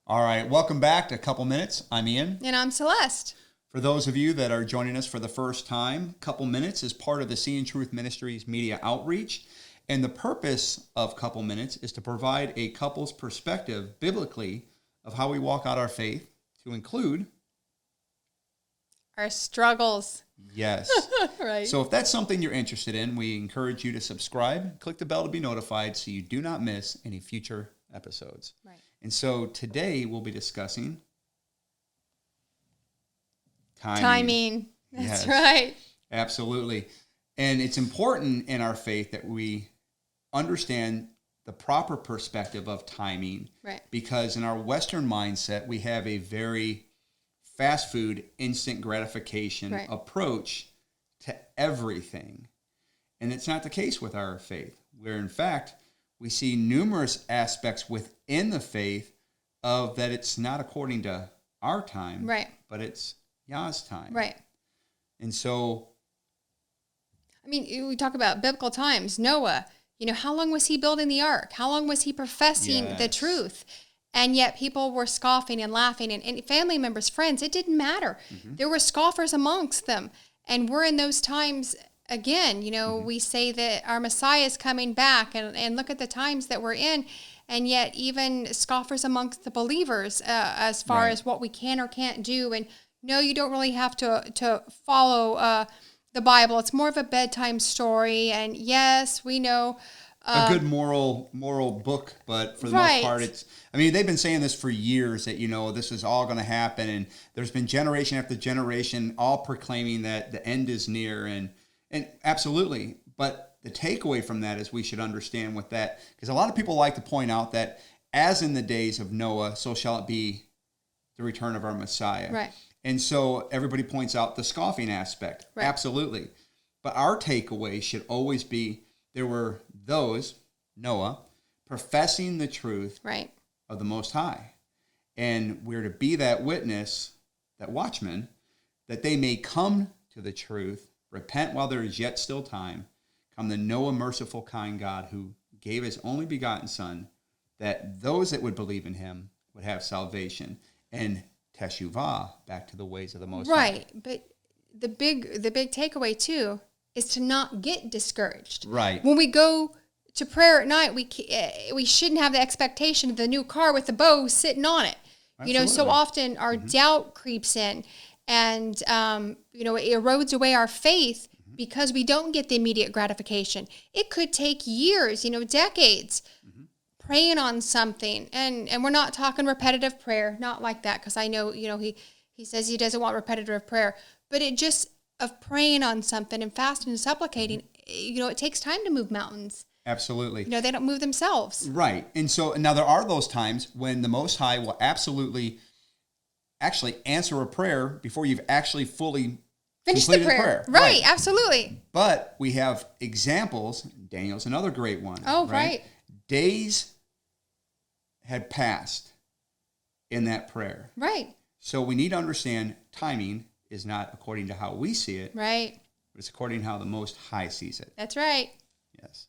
All right, welcome back to Couple Minutes. I'm Ian. And I'm Celeste. For those of you that are joining us for the first time, Couple Minutes is part of the CIAN Truth Ministries media outreach. And the purpose of Couple Minutes is to provide a couple's perspective biblically of how we walk out our faith, to include our struggles. Yes. Right. So if that's something you're interested in, we encourage you to subscribe, click the bell to be notified so you do not miss any future episodes. Right. And so today we'll be discussing timing. That's Yes, right. absolutely. And it's important in our faith that we understand the proper perspective of timing. Right. Because in our Western mindset, we have a very fast food, instant gratification approach to everything. And it's not the case with our faith, where in fact, we see numerous aspects within the faith of that it's not according to our time, Right. but it's Yah's time. Right. And so, I mean, we talk about biblical times. Noah, how long was he building the ark? How long was he professing the Yes. truth? And yet people were scoffing and laughing, and family members, friends, it didn't matter. Mm-hmm. There were scoffers amongst them. And we're in those times again. We say that our Messiah is coming back, and look at the times that we're in. And yet even scoffers amongst the believers as far as what we can or can't do. And no, you don't really have to follow the Bible. It's more of a bedtime story. And yes, we know a good moral book, but for the most part, they've been saying this for years that, this is all going to happen. And there's been generation after generation all proclaiming that the end is near, and absolutely. But the takeaway from that is we should understand with that, because a lot of people like to point out that as in the days of Noah, so shall it be the return of our Messiah. Right. And so everybody points out the scoffing aspect. Right. Absolutely. But our takeaway should always be there were those, Noah, professing the truth of the Most High. And we're to be that witness, that watchman, that they may come to the truth, repent while there is yet still time, come to know a merciful, kind God who gave his only begotten Son, that those that would believe in him would have salvation and teshuvah, back to the ways of the Most High. Right, but the big takeaway too is to not get discouraged. Right. When we go to prayer at night, we shouldn't have the expectation of the new car with the bow sitting on it. Absolutely. So often our doubt creeps in, and it erodes away our faith because we don't get the immediate gratification. It could take years, decades, praying on something, and we're not talking repetitive prayer, not like that, because I know, he says he doesn't want repetitive prayer, but it just of praying on something and fasting and supplicating, it takes time to move mountains. Absolutely. They don't move themselves. Right. And so now there are those times when the Most High will actually answer a prayer before you've actually fully Finish the completed prayer. Right, absolutely. But we have examples. Daniel's another great one. Oh, right. Days had passed in that prayer. Right. So we need to understand timing is not according to how we see it. Right. But it's according to how the Most High sees it. That's right. Yes.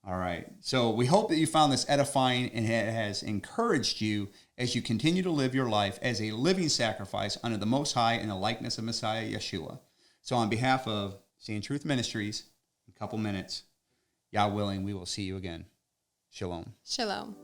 All right. So we hope that you found this edifying and it has encouraged you as you continue to live your life as a living sacrifice under the Most High in the likeness of Messiah Yeshua. So on behalf of CIAN Truth Ministries, in a couple minutes, Yah willing, we will see you again. Shalom. Shalom.